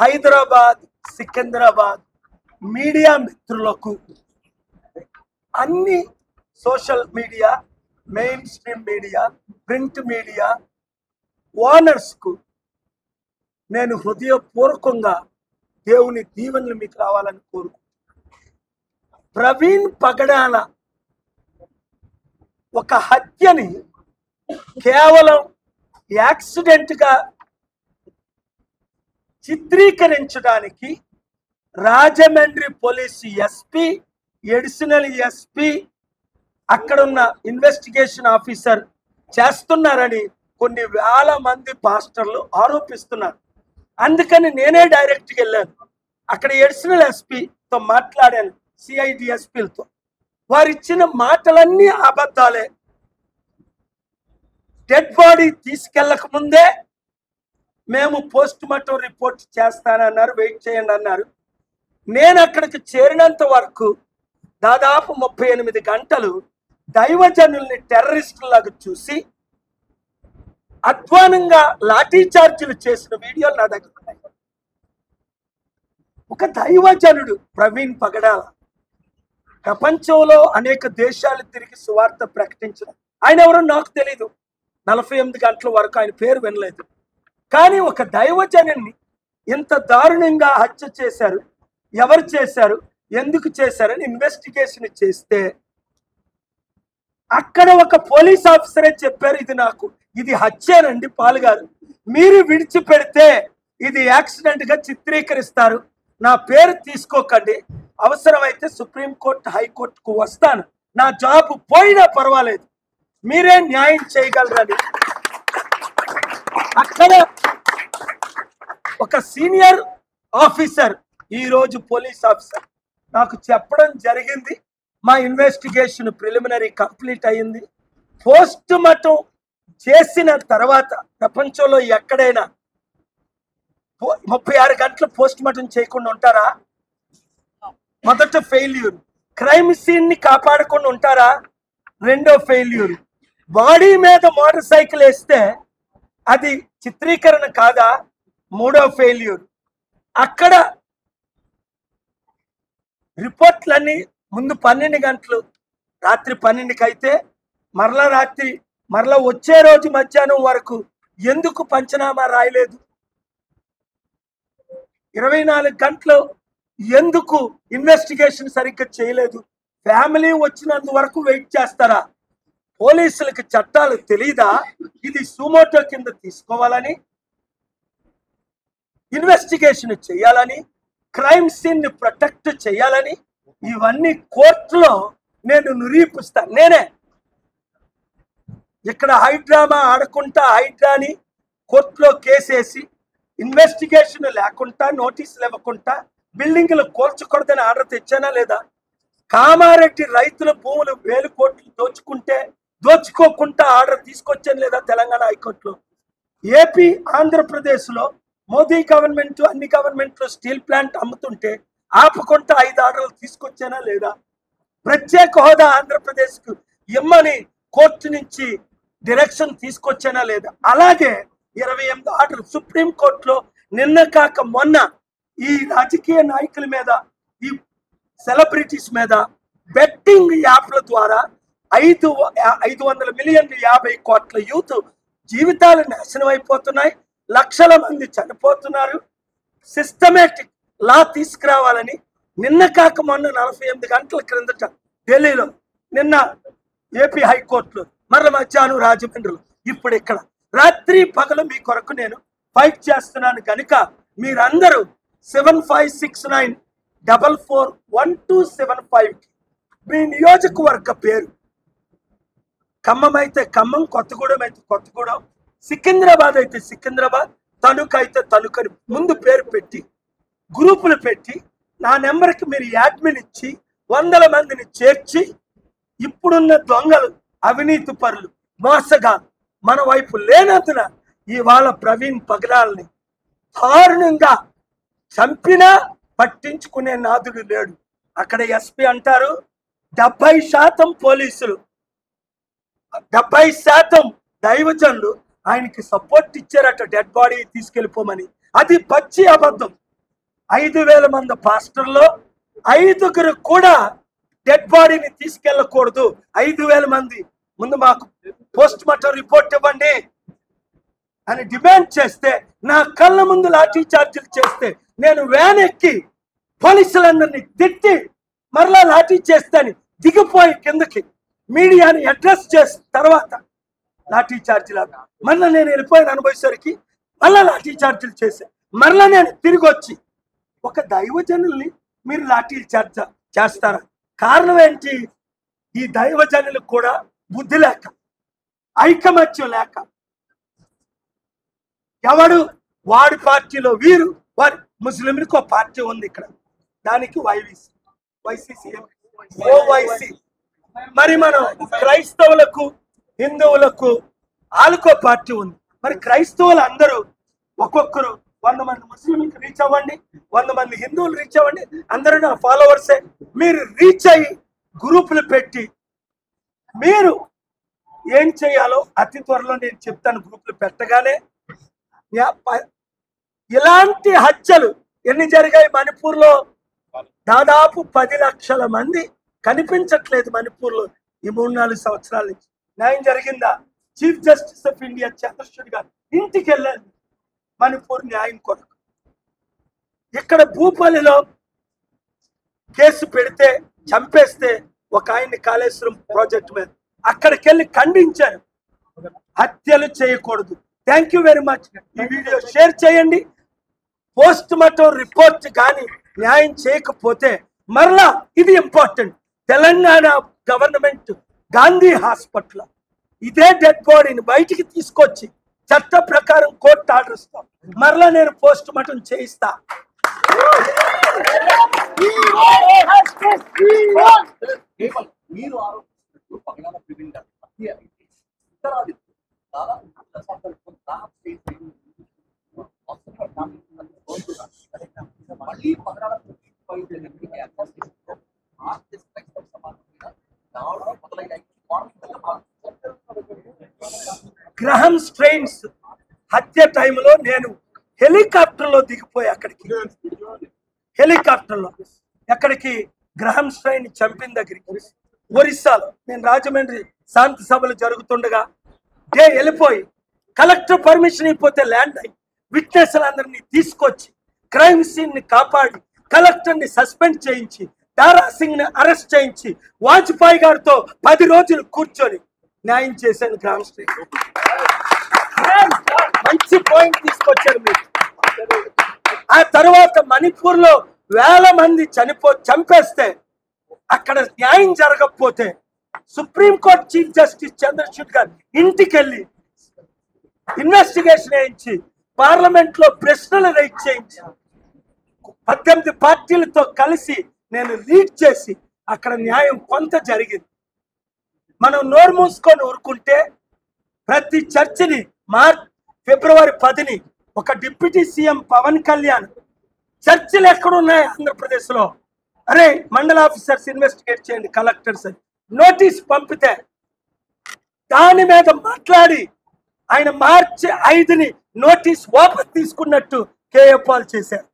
Hyderabad, Secunderabad media మిత్రులకు, అన్ని social media, mainstream media, print media ఓనర్స్కు నేను హృదయపూర్వకంగా దేవుని దీవెనలు మీకు రావాలని కోరుకుంటున్నాను. ప్రవీణ్ పగడాల ఒక హత్యని కేవలం యాక్సిడెంట్గా చిత్రీకరించడానికి Rajahmundry police SP, additional SP, అక్కడున్న ఇన్వెస్టిగేషన్ ఆఫీసర్ చేస్తున్నారని కొన్ని వేల మంది పాస్టర్లు ఆరోపిస్తున్నారు. అందుకని నేనే డైరెక్ట్గా వెళ్ళాను. అక్కడ అడిషనల్ ఎస్పీతో మాట్లాడాను, సిఐడిఎస్పీలతో. వారు ఇచ్చిన మాటలన్నీ అబద్ధాలే. డెడ్ బాడీ తీసుకెళ్ళక ముందే మేము పోస్ట్ మార్టం రిపోర్ట్ చేస్తానన్నారు, వెయిట్ చేయండి అన్నారు. నేను అక్కడికి చేరినంత వరకు దాదాపు 38 గంటలు దైవజనుల్ని టెర్రరిస్టులాగా చూసి అధ్వానంగా లాఠీ చార్జీలు చేసిన వీడియోలు నా దగ్గర ఉన్నాయి. ఒక దైవజనుడు ప్రవీణ్ పగడాల ప్రపంచంలో అనేక దేశాలు తిరిగి సువార్త ప్రకటించిన ఆయన ఎవరో నాకు తెలీదు. 48 గంటల వరకు ఆయన పేరు వినలేదు. కానీ ఒక దైవజనుని ఇంత దారుణంగా హత్య చేశారు. ఎవరు చేశారు, ఎందుకు చేశారని ఇన్వెస్టిగేషన్ చేస్తే అక్కడ ఒక పోలీస్ ఆఫీసరే చెప్పారు, ఇది హత్యేనండి పాల్గారు, మీరు విడిచిపెడితే ఇది యాక్సిడెంట్ గా చిత్రీకరిస్తారు, నా పేరు తీసుకోకండి, అవసరమైతే సుప్రీంకోర్టు, హైకోర్టుకు వస్తాను, నా జాబ్ పోయినా పర్వాలేదు, మీరే న్యాయం చేయగలరని అక్కడ ఒక సీనియర్ ఆఫీసర్, ఈరోజు పోలీస్ ఆఫీసర్ నాకు చెప్పడం జరిగింది. మా ఇన్వెస్టిగేషన్ ప్రిలిమినరీ కంప్లీట్ అయ్యింది. పోస్ట్ మార్టం చేసిన తర్వాత ప్రపంచంలో ఎక్కడైనా 36 గంటలు పోస్ట్ మార్టం చేయకుండా ఉంటారా? మొదట ఫెయిల్యూర్. క్రైమ్ సీన్ ని కాపాడకుండా ఉంటారా? రెండో ఫెయిల్యూర్. బాడీ మీద మోటార్ సైకిల్ వేస్తే అది చిత్రీకరణ కాదా? మూడో ఫెయిల్యూర్. అక్కడ రిపోర్ట్లన్నీ ముందు 12 గంటలు, రాత్రి 12కి అయితే మరలా వచ్చే రోజు మధ్యాహ్నం వరకు ఎందుకు పంచనామా రాయలేదు? 24 గంటలు ఎందుకు ఇన్వెస్టిగేషన్ సరిగ్గా చేయలేదు? ఫ్యామిలీ వచ్చినందు వరకు వెయిట్ చేస్తారా? పోలీసులకు చట్టాలు తెలీదా? ఇది సుమోటో కింద తీసుకోవాలని, ఇన్వెస్టిగేషన్ చేయాలని, క్రైమ్ సీన్ ని ప్రొటెక్ట్ చేయాలని, ఇవన్నీ కోర్టులో నేను నిరూపిస్తాను. నేనే ఇక్కడ హైడ్రామా ఆడకుండా హైడ్రాని కోర్టులో కేసేసి ఇన్వెస్టిగేషన్ లేకుండా, నోటీసులు ఇవ్వకుండా బిల్డింగ్లు కూల్చకూడదని ఆర్డర్ తెచ్చానా లేదా? కామారెడ్డి రైతుల భూములు 1000 కోట్లు దోచుకోకుండా ఆర్డర్ తీసుకొచ్చాను లేదా తెలంగాణ హైకోర్టులో? ఏపీ, ఆంధ్రప్రదేశ్లో మోదీ గవర్నమెంట్, అన్ని గవర్నమెంట్లు స్టీల్ ప్లాంట్ అమ్ముతుంటే ఆపకుండా 5 ఆర్డర్లు తీసుకొచ్చానా లేదా? ప్రత్యేక హోదా ఆంధ్రప్రదేశ్కు ఇమ్మని కోర్టు నుంచి డైరెక్షన్ తీసుకొచ్చానా లేదా? అలాగే 28 ఆర్డర్లు సుప్రీంకోర్టులో నిన్న కాక మొన్న ఈ రాజకీయ నాయకుల మీద, ఈ సెలబ్రిటీస్ మీద బెట్టింగ్ యాప్ల ద్వారా 500 మిలియన్ 50 కోట్ల యూత్ జీవితాలు నాశనం అయిపోతున్నాయి, లక్షల మంది చనిపోతున్నారు. సిస్టమేటిక్ లా తీసుకురావాలని నిన్న కాక మొన్న 48 గంటల క్రిందట ఢిల్లీలో, నిన్న ఏపీ హైకోర్టులో, మరల మధ్యాహ్నం రాజమండ్రిలో, ఇప్పుడు ఇక్కడ రాత్రి పగలు మీ కొరకు నేను ఫైట్ చేస్తున్నాను కనుక మీరందరూ 7569441275 మీ నియోజకవర్గ పేరు, ఖమ్మం అయితే ఖమ్మం, కొత్తగూడెం అయితే కొత్తగూడెం, సికింద్రాబాద్ అయితే సికింద్రాబాద్, తణుకు అయితే తణుకని ముందు పేరు పెట్టి గ్రూపులు పెట్టి నా నెంబర్కి మీరు యాడ్మిన్ ఇచ్చి 100 మందిని చేర్చి, ఇప్పుడున్న దొంగలు, అవినీతి పరులు, మోసగాలు మన వైపు లేనందున ఇవాళ ప్రవీణ్ పగడాలని దారుణంగా చంపినా పట్టించుకునే నాదుడు లేడు. అక్కడ ఎస్పీ అంటారు 70% పోలీసులు, 70% దైవజనులు ఆయనకి సపోర్ట్ ఇచ్చారట డెడ్ బాడీ తీసుకెళ్ళిపోమని. అది పచ్చి అబద్ధం. 5,000 మంది పాస్టర్లో 5గురు కూడా డెడ్ బాడీని తీసుకెళ్ళకూడదు. 5,000 మంది ముందు మాకు పోస్ట్ మార్టం రిపోర్ట్ ఇవ్వండి అని డిమాండ్ చేస్తే, నా కళ్ళ ముందు లాఠీ చార్జీలు చేస్తే నేను వ్యాన్ ఎక్కి పోలీసులందరినీ తిట్టి మరలా లాఠీ చేస్తాను దిగిపోయి కిందకి మీడియాని అడ్రస్ చేసిన తర్వాత లాఠీ ఛార్జీలు మళ్ళీ నేను వెళ్ళిపోయిన అనుభవేసరికి మళ్ళా లాఠీ ఛార్జీలు చేశాను. మరలా నేను తిరిగి వచ్చి ఒక దైవజనుల్ని మీరు లాఠీ చార్జ్ చేస్తారా? కారణం ఏంటి? ఈ దైవజనులకు కూడా బుద్ధి లేక, ఐకమత్యం లేక, ఎవడు వాడి పార్టీలో వీరు, వారి ముస్లింలకు ఒక పార్టీ ఉంది ఇక్కడ, దానికి వైసీసీ ఓవైసీ. మరి మనం క్రైస్తవులకు హిందువులకు ఆలుకో పార్టీ ఉంది. మరి క్రైస్తవులు అందరూ ఒక్కొక్కరు 100 మంది ముస్లింలకు రీచ్ అవ్వండి, 100 మంది హిందువులు రీచ్ అవ్వండి, అందరూ నా ఫాలోవర్సే. మీరు రీచ్ అయ్యి గ్రూపులు పెట్టి మీరు ఏం చేయాలో అతి త్వరలో నేను చెప్తాను. గ్రూపులు పెట్టగానే ఇలాంటి హత్యలు ఎన్ని జరిగాయి మణిపూర్లో? దాదాపు 10 లక్షల మంది కనిపించట్లేదు మణిపూర్లో ఈ 3-4 సంవత్సరాల నుంచి. న్యాయం జరిగిందా? Chief justice of India Chandrachud గారు ఇంటికి వెళ్ళారు మణిపూర్ న్యాయం కొరకు. ఇక్కడ భూపాలిలో కేసు పెడితే చంపేస్తే ఒక ఆయన్ని కాళేశ్వరం ప్రాజెక్ట్ మీద అక్కడికి వెళ్ళి ఖండించారు. హత్యలు చేయకూడదు. Thank you very much. ఈ వీడియో షేర్ చేయండి. పోస్ట్ మార్టం రిపోర్ట్ కానీ న్యాయం చేయకపోతే మరలా ఇది important, Telangana government Gandhi hospital ఇదే డెడ్ బాడీని బయటికి తీసుకొచ్చి చట్ట ప్రకారం కోర్టు ఆర్డర్ ఇస్తాం. మరలా నేను పోస్ట్ మార్టం చేయిస్తా. గ్రహం స్ట్రెయిన్స్ హత్య టైంలో నేను హెలికాప్టర్లో దిగిపోయి అక్కడికి, హెలికాప్టర్లో ఎక్కడికి గ్రహం స్ట్రెయిన్ చంపిన దగ్గరికి ఒరిస్సాలో నేను రాజమండ్రి శాంతి సభలు జరుగుతుండగా వెళ్ళిపోయి కలెక్టర్ పర్మిషన్ అయిపోతే ల్యాండ్ అయ్యి విట్నెస్లందరినీ తీసుకొచ్చి క్రైమ్ సీన్ ని కాపాడి కలెక్టర్ ని సస్పెండ్ చేయించి దారా సింగ్ ని అరెస్ట్ చేయించి వాజ్పేయి గారితో 10 రోజులు కూర్చొని న్యాయం చేశాను. గ్రామ స్ట్రీట్ మంచి పాయింట్ తీసుకొచ్చారు మీరు. ఆ తర్వాత మణిపూర్ లో 1000 మంది చంపేస్తే అక్కడ న్యాయం జరగకపోతే సుప్రీంకోర్టు చీఫ్ జస్టిస్ చంద్రచూడ్ గారు ఇంటికి వెళ్ళి ఇన్వెస్టిగేషన్ చేయించి పార్లమెంట్ లో ప్రశ్నలు రైట్ చేయించి 18 పార్టీలతో కలిసి నేను లీడ్ చేసి అక్కడ న్యాయం కొంత జరిగింది. మనం నోరు మూసుకొని ఊరుకుంటే ప్రతి చర్చిని ఫిబ్రవరి 10ని ఒక డిప్యూటీ సీఎం పవన్ కళ్యాణ్ చర్చిలు ఎక్కడున్నాయి ఆంధ్రప్రదేశ్లో, అరే మండల ఆఫీసర్స్ ఇన్వెస్టిగేట్ చేయండి కలెక్టర్స్ అని నోటీస్ పంపితే దాని మీద మాట్లాడి ఆయన మార్చి 5ని నోటీస్ వాపస్ తీసుకున్నట్టు కేఏ పాల్ చేశారు.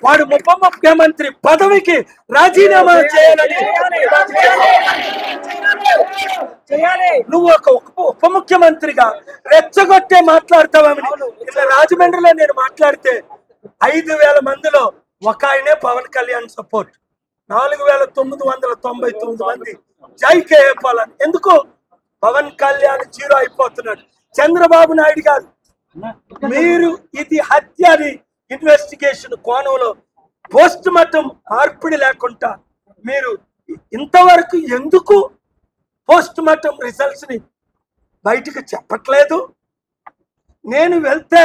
వాడు ఉప ముఖ్యమంత్రి పదవికి రాజీనామా చేయాలని, నువ్వు ఒక ఉప ముఖ్యమంత్రిగా రెచ్చగొట్టే మాట్లాడతావని ఇలా రాజమండ్రిలో నేను మాట్లాడితే 5,000 మందిలో ఒక ఆయనే పవన్ కళ్యాణ్ సపోర్ట్, 4,999 మంది జై కేఏ పాల్ అని. ఎందుకు? పవన్ కళ్యాణ్ 0 అయిపోతున్నాడు. చంద్రబాబు నాయుడు గారు మీరు ఇది హత్య అని ఇన్వెస్టిగేషన్ కోణంలో పోస్ట్ మార్టం మార్పిడి లేకుండా మీరు ఇంతవరకు ఎందుకు పోస్ట్ మార్టం రిజల్ట్స్ ని బయటకు చెప్పట్లేదు? నేను వెళ్తే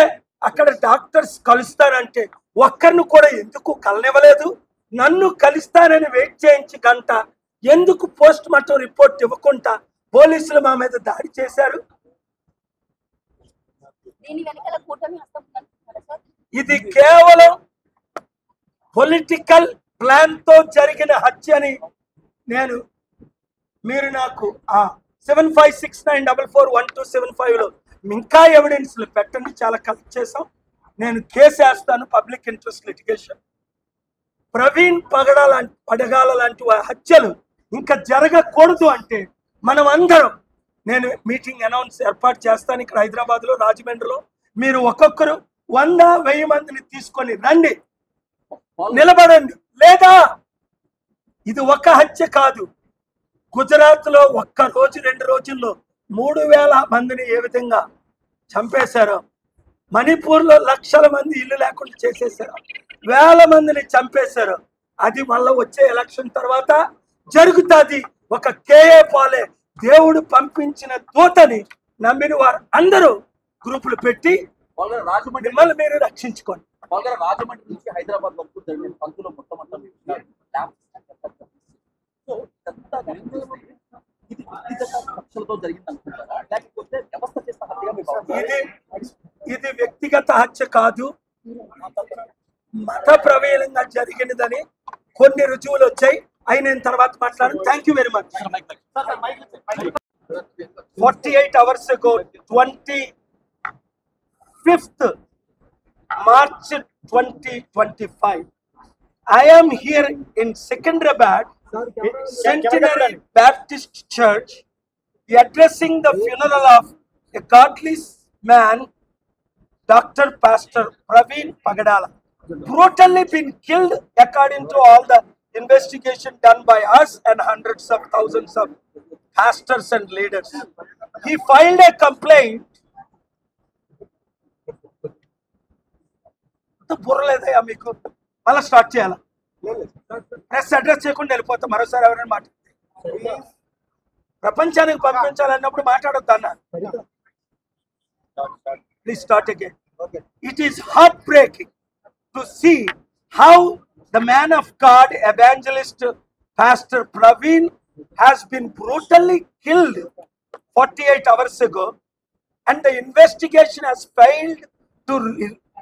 అక్కడ డాక్టర్స్ కలుస్తానంటే ఒక్కరిని కూడా ఎందుకు కలనివ్వలేదు? నన్ను కలుస్తానని వెయిట్ చేయించి గంట ఎందుకు పోస్ట్ మార్టం రిపోర్ట్ ఇవ్వకుండా పోలీసులు మా మీద దాడి చేశారు? ఇది కేవలం పొలిటికల్ ప్లాన్ తో జరిగిన హత్య అని మీరు నాకు 7569441275లో ఇంకా ఎవిడెన్స్లు పెట్టండి. చాలా కలెక్ట్ చేసాం. నేను కేసు వేస్తాను, పబ్లిక్ ఇంట్రెస్ట్ లిటిగేషన్. ప్రవీణ్ పడగాల లాంటి హత్యలు ఇంకా జరగకూడదు అంటే మనం అందరం, నేను మీటింగ్ ఏర్పాటు చేస్తాను ఇక్కడ హైదరాబాద్లో, రాజమండ్రిలో. మీరు ఒక్కొక్కరు 100-1000 మందిని తీసుకొని రండి, నిలబడండి. లేదా ఇది ఒక హత్య కాదు, గుజరాత్లో ఒక్క రోజు 2 రోజుల్లో 3000 మందిని ఏ విధంగా చంపేశారో, మణిపూర్లో లక్షల మంది ఇల్లు లేకుండా చేసేశారు, 1000 మందిని చంపేశారు. అది మళ్ళీ వచ్చే ఎలక్షన్ తర్వాత జరుగుతుంది. ఒక కేఏ పాలే దేవుడు పంపించిన దూతని నమ్మిన వారు అందరూ గ్రూపులు పెట్టి మిమ్మల్ని మీరు రక్షించుకోండి. రాజమండ్రి నుంచి హైదరాబాద్ వరకు జరిగిన పంతులు మొత్తం ఇది వ్యక్తిగత హత్య కాదు, మత ప్రవేశంగా జరిగినదని కొన్ని రుజువులు వచ్చాయి. అయిన తర్వాత మాట్లాడు. Thank you very much. 48 hours ago, 25th March 2025, I am here in Secunderabad, Centenary Baptist Church, addressing the funeral of a godly man, Dr. Pastor Praveen Pagadala, brutally been killed according to all the investigation done by us and hundreds of thousands of pastors and leaders. He filed a complaint. బుర్రలేదయ్యా మీకు, మళ్ళీ start చేయాలా? Press address చేయకుండా వెళ్ళిపోతా. మరోసారి ఎవరైనా మాట్లాడితే ప్రపంచానికి పంపించాలన్నప్పుడు మాట్లాడొద్దు అన్న. Please start again. It is heartbreaking to see how the man of God, evangelist Pastor Praveen, has been brutally killed 48 hours ago, and the investigation has failed to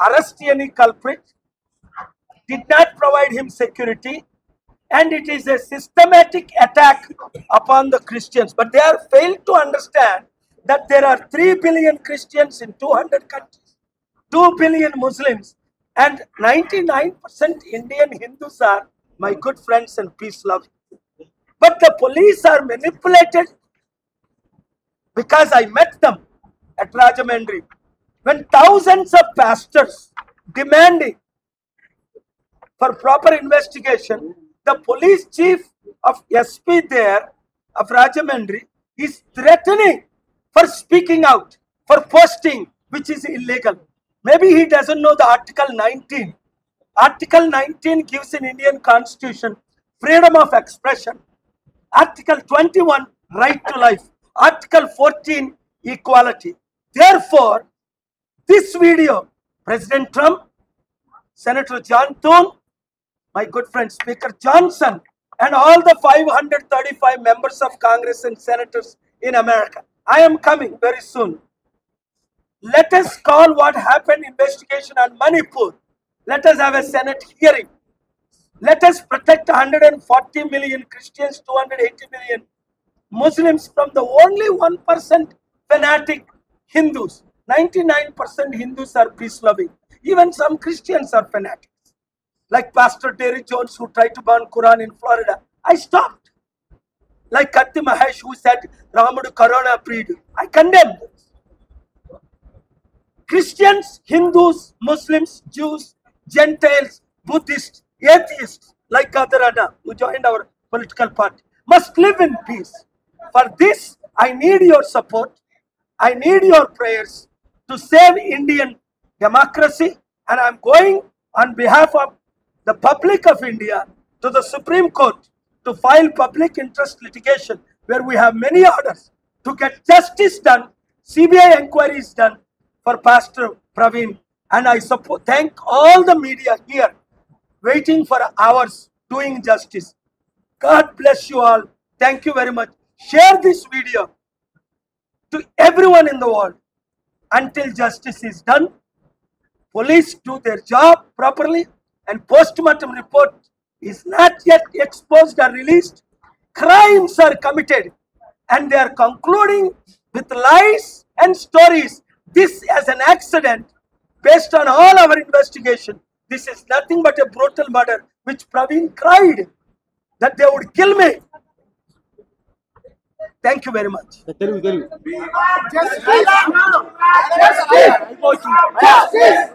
arrest any culprit, did not provide him security, and it is a systematic attack upon the Christians. But they are failed to understand that there are 3 billion Christians in 200 countries, 2 billion Muslims, and 99% Indian Hindus are my good friends and peace loving. But the police are manipulated, because I met them at Rajamandri when thousands of pastors demanding for proper investigation. The police chief of SP there of Rajamandri is threatening for speaking out, for posting, which is illegal. Maybe he doesn't know the Article 19. Article 19 gives in Indian Constitution freedom of expression. Article 21, right to life. Article 14, equality. Therefore, this video, President Trump, Senator John Thune, my good friend Speaker Johnson, and all the 535 members of Congress and senators in America, I am coming very soon. Let us call what happened investigation on Manipur. Let us have a Senate hearing. Let us protect 140 million Christians, 280 million Muslims from the only 1% fanatic Hindus. 99% Hindus are peace-loving. Even some Christians are fanatics. Like Pastor Terry Jones, who tried to burn Quran in Florida. I stopped. Like Katti Mahesh, who said Ramudu Corona Predu. I condemned. Christians, Hindus, Muslims, Jews, Gentiles, Buddhists, atheists, like Kadarana, who joined our political party, must live in peace. For this, I need your support. I need your prayers to save Indian democracy. And I'm going on behalf of the public of India to the Supreme Court to file public interest litigation, where we have many orders to get justice done, CBI inquiries done for Pastor Praveen. And I thank all the media here waiting for hours doing justice. God bless you all. Thank you very much. Share this video to everyone in the world. Until justice is done, police do their job properly, and postmortem report is not yet exposed or released. Crimes are committed, and they are concluding with lies and stories. This as an accident. based on all our investigation, this is nothing but a brutal murder, which Praveen cried that they would kill me. Thank you very much. Justice! Justice!